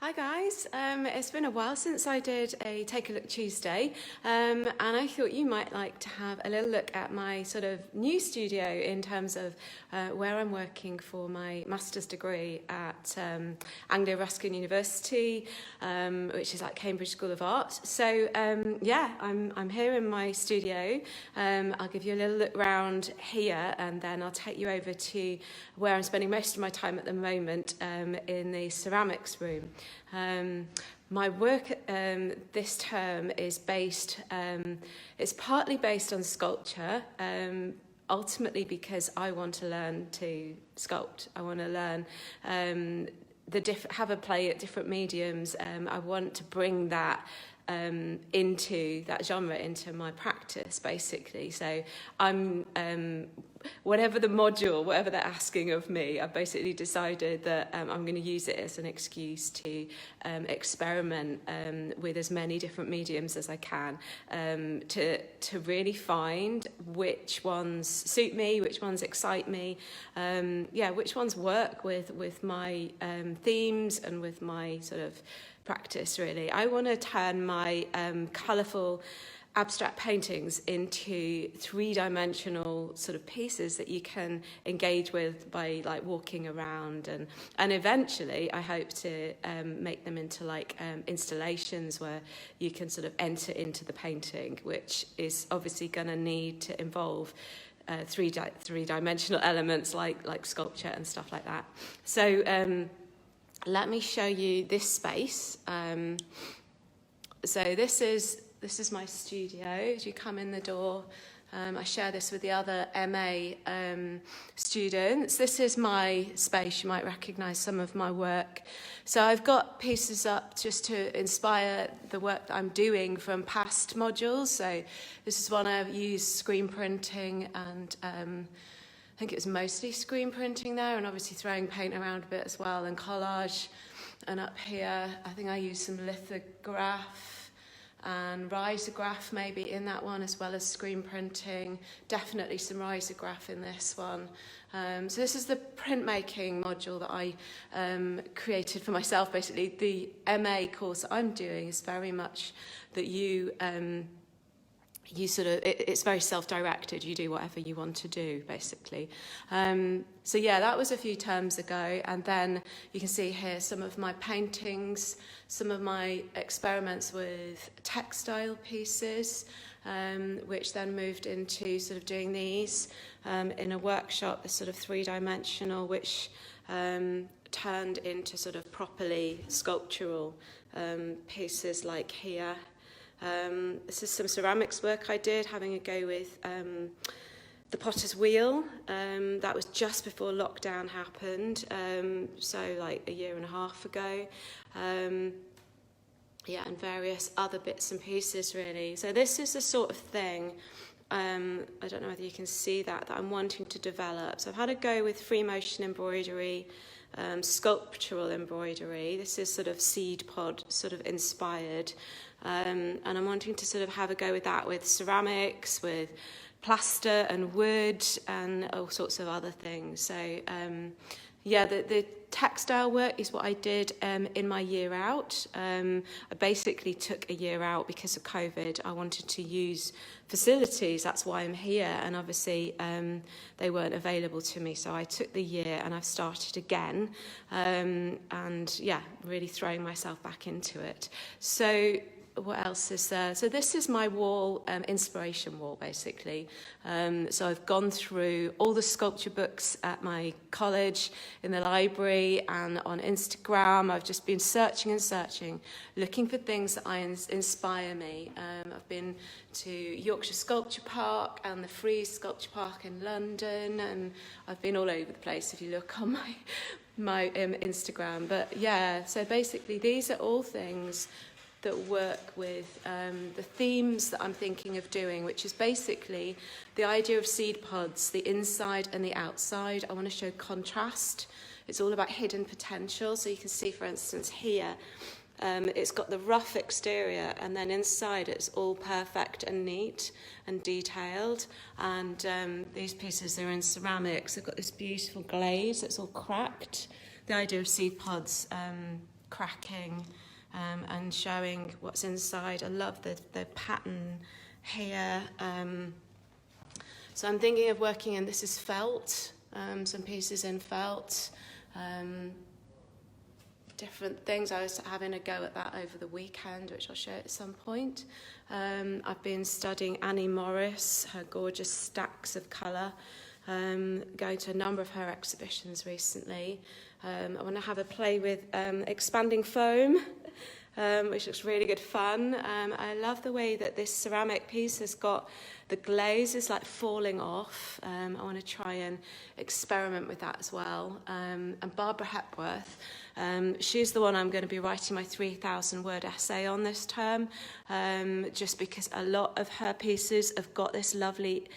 Hi guys, it's been a while since I did a Take a Look Tuesday, and I thought you might like to have a little look at my sort of new studio in terms of where I'm working for my master's degree at Anglia Ruskin University, which is at Cambridge School of Art. So yeah, I'm here in my studio. I'll give you a little look around here, and then I'll take you over to where I'm spending most of my time at the moment, in the ceramics room. My work this term is based, it's partly based on sculpture, ultimately because I want to learn to sculpt. I want to learn have a play at different mediums. I want to bring that into that genre, into my practice, basically. So I'm, whatever the module, whatever they're asking of me, I've basically decided that I'm going to use it as an excuse to experiment with as many different mediums as I can, to really find which ones suit me, which ones excite me, which ones work with my themes and with my sort of practice, really. I want to turn my colourful abstract paintings into three-dimensional sort of pieces that you can engage with by like walking around, and eventually I hope to make them into like installations where you can sort of enter into the painting, which is obviously going to need to involve three-dimensional elements like sculpture and stuff like that. So let me show you this space. So this is my studio. As you come in the door, I share this with the other MA students. This is my space. You might recognise some of my work. So I've got pieces up just to inspire the work that I'm doing from past modules. So this is one I've used screen printing, and I think it was mostly screen printing there, and obviously throwing paint around a bit as well, and collage. And up here, I think I used some lithograph and risograph maybe in that one, as well as screen printing. Definitely some risograph in this one. So this is the printmaking module that I created for myself, basically. The MA course that I'm doing is very much that you sort of, it's very self-directed. You do whatever you want to do, basically. So yeah, that was a few terms ago. And then you can see here some of my paintings, some of my experiments with textile pieces, which then moved into sort of doing these in a workshop, the sort of three-dimensional, which turned into sort of properly sculptural pieces like here. This is some ceramics work I did, having a go with the potter's wheel. That was just before lockdown happened, so like a year and a half ago. And various other bits and pieces, really. So this is the sort of thing, I don't know whether you can see that I'm wanting to develop. So I've had a go with free motion embroidery, sculptural embroidery. This is sort of seed pod sort of inspired. And I'm wanting to sort of have a go with that, with ceramics, with plaster and wood and all sorts of other things. So the textile work is what I did in my year out. I basically took a year out because of COVID. I wanted to use facilities, that's why I'm here, and obviously they weren't available to me, so I took the year and I've started again, and really throwing myself back into it. So what else is there? So this is my wall, inspiration wall, basically. So I've gone through all the sculpture books at my college, in the library, and on Instagram. I've just been searching and searching, looking for things that inspire me. I've been to Yorkshire Sculpture Park and the Frieze Sculpture Park in London, and I've been all over the place if you look on my Instagram. But yeah, so basically these are all things that work with the themes that I'm thinking of doing, which is basically the idea of seed pods, the inside and the outside. I want to show contrast. It's all about hidden potential. So you can see, for instance, here, it's got the rough exterior, and then inside it's all perfect and neat and detailed. And these pieces are in ceramics. They've got this beautiful glaze that's all cracked. The idea of seed pods cracking and showing what's inside. I love the pattern here. So I'm thinking of working in, this is felt, some pieces in felt, different things. I was having a go at that over the weekend, which I'll show at some point. I've been studying Annie Morris, her gorgeous stacks of colour, going to a number of her exhibitions recently. I want to have a play with expanding foam, which looks really good fun. I love the way that this ceramic piece has got the glaze is like falling off. I want to try and experiment with that as well. And Barbara Hepworth, she's the one I'm going to be writing my 3,000 word essay on this term, just because a lot of her pieces have got this lovely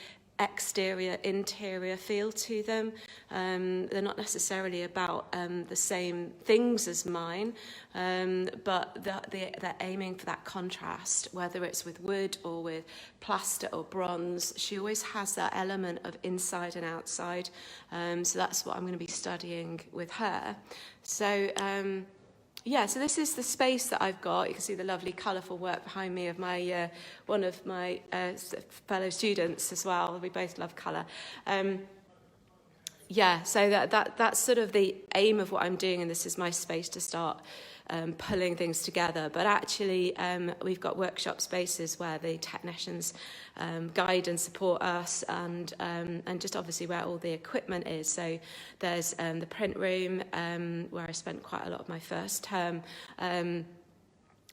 exterior, interior feel to them. They're not necessarily about the same things as mine, but they're aiming for that contrast, whether it's with wood or with plaster or bronze. She always has that element of inside and outside. So that's what I'm going to be studying with her. So yeah, so this is the space that I've got. You can see the lovely colourful work behind me of my one of my fellow students as well. We both love colour. Yeah, so that's sort of the aim of what I'm doing, and this is my space to start pulling things together. But actually, we've got workshop spaces where the technicians guide and support us, and just obviously where all the equipment is. So there's the print room, where I spent quite a lot of my first term.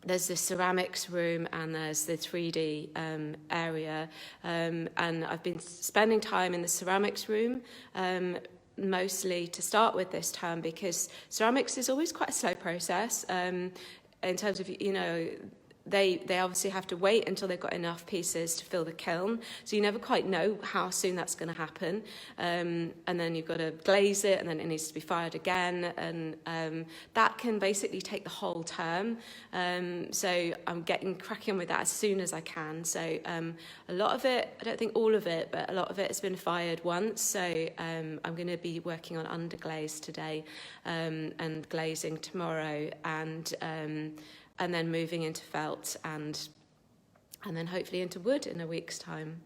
There's the ceramics room, and there's the 3D area. And I've been spending time in the ceramics room, mostly to start with this term, because ceramics is always quite a slow process in terms of, you know, they obviously have to wait until they've got enough pieces to fill the kiln, so you never quite know how soon that's going to happen, and then you've got to glaze it, and then it needs to be fired again, and that can basically take the whole term. So I'm getting cracking with that as soon as I can. So a lot of it, I don't think all of it, but a lot of it has been fired once. So I'm going to be working on underglaze today, and glazing tomorrow, and then moving into felt, and then hopefully into wood in a week's time.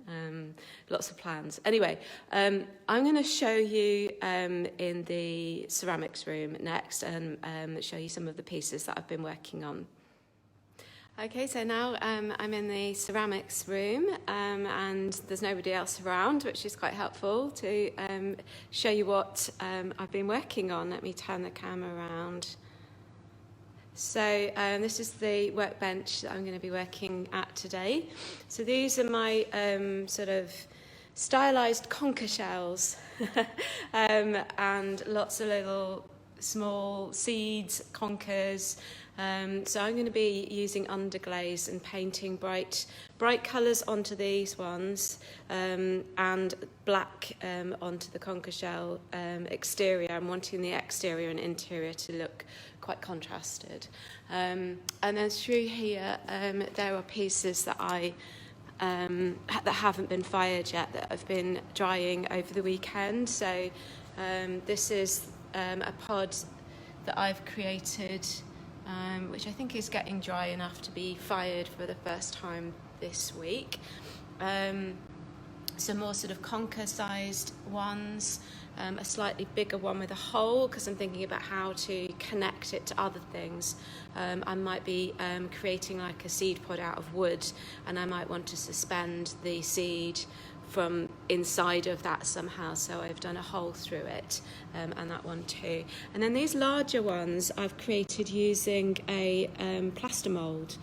Lots of plans. Anyway, I'm going to show you in the ceramics room next, and show you some of the pieces that I've been working on. Okay, so now I'm in the ceramics room, and there's nobody else around, which is quite helpful to show you what I've been working on. Let me turn the camera around. So this is the workbench that I'm going to be working at today. So these are my sort of stylized conker shells, and lots of little small seeds, conkers. So I'm going to be using underglaze and painting bright colours onto these ones, and black onto the conker shell exterior. I'm wanting the exterior and interior to look quite contrasted. And then through here, there are pieces that that haven't been fired yet, that have been drying over the weekend. So this is a pod that I've created, which I think is getting dry enough to be fired for the first time this week. Some more sort of conker-sized ones, a slightly bigger one with a hole, because I'm thinking about how to connect it to other things. I might be creating like a seed pod out of wood, and I might want to suspend the seed from inside of that somehow, so I've done a hole through it, and that one too. And then these larger ones I've created using a plaster mould,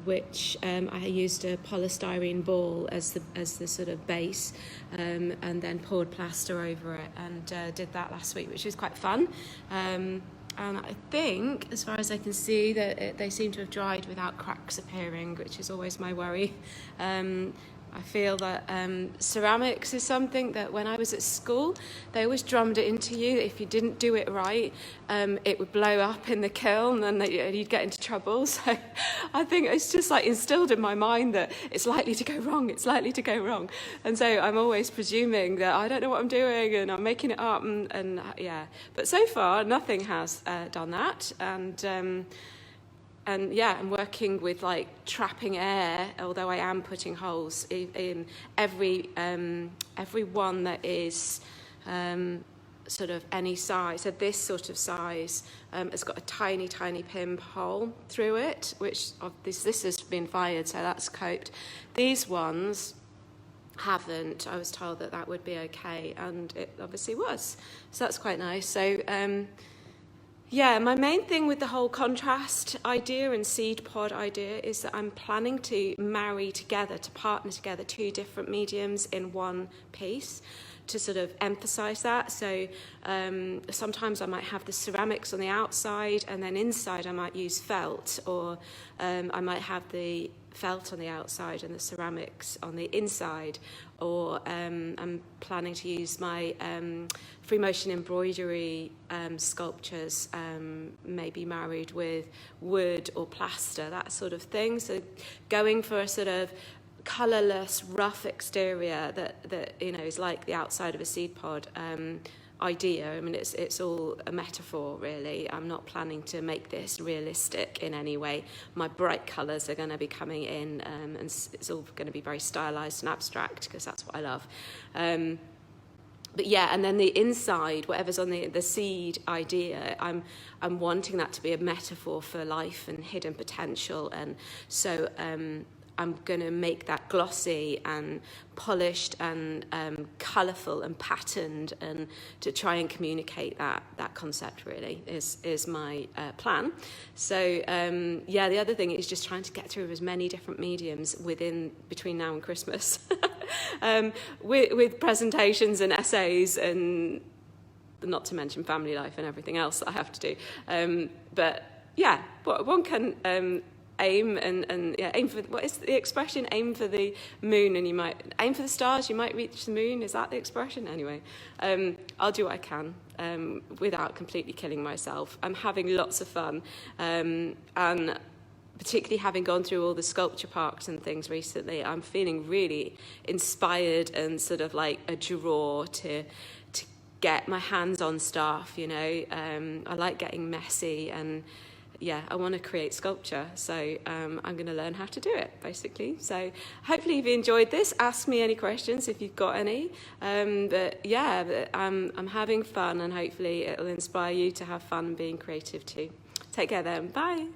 which I used a polystyrene ball as the sort of base, and then poured plaster over it, and did that last week, which was quite fun. And I think, as far as I can see, that they seem to have dried without cracks appearing, which is always my worry. I feel that ceramics is something that when I was at school, they always drummed it into you. If you didn't do it right, it would blow up in the kiln and you'd get into trouble. So I think it's just like instilled in my mind that it's likely to go wrong, it's likely to go wrong. And so I'm always presuming that I don't know what I'm doing and I'm making it up and yeah. But so far, nothing has done that. And yeah, I'm working with like trapping air, although I am putting holes in every one that is sort of any size. So this sort of size has got a tiny, tiny pin hole through it, which this has been fired, so that's coped. These ones haven't. I was told that would be okay, and it obviously was. So that's quite nice. So yeah, my main thing with the whole contrast idea and seed pod idea is that I'm planning to partner together two different mediums in one piece to sort of emphasize that. So sometimes I might have the ceramics on the outside and then inside I might use felt, or I might have the felt on the outside and the ceramics on the inside, or I'm planning to use my free motion embroidery sculptures, maybe married with wood or plaster, that sort of thing. So going for a sort of colourless, rough exterior that you know is like the outside of a seed pod idea. I mean, it's all a metaphor, really. I'm not planning to make this realistic in any way. My bright colours are going to be coming in, and it's all going to be very stylised and abstract because that's what I love. But yeah, and then the inside, whatever's on the seed idea, I'm wanting that to be a metaphor for life and hidden potential, and so I'm going to make that glossy and polished and colourful and patterned, and to try and communicate that concept really is my plan. So yeah, the other thing is just trying to get through as many different mediums between now and Christmas, with presentations and essays, and not to mention family life and everything else that I have to do. But yeah, one can aim and yeah, aim for, what is the expression? Aim for the moon and you might aim for the stars, you might reach the moon. Is that the expression? Anyway, I'll do what I can without completely killing myself. I'm having lots of fun, and particularly having gone through all the sculpture parks and things recently, I'm feeling really inspired and sort of like a draw to get my hands on stuff, you know. I like getting messy, and yeah, I want to create sculpture, so I'm going to learn how to do it, basically. So hopefully you've enjoyed this. Ask me any questions if you've got any. But yeah, I'm having fun, and hopefully it'll inspire you to have fun being creative too. Take care then. Bye.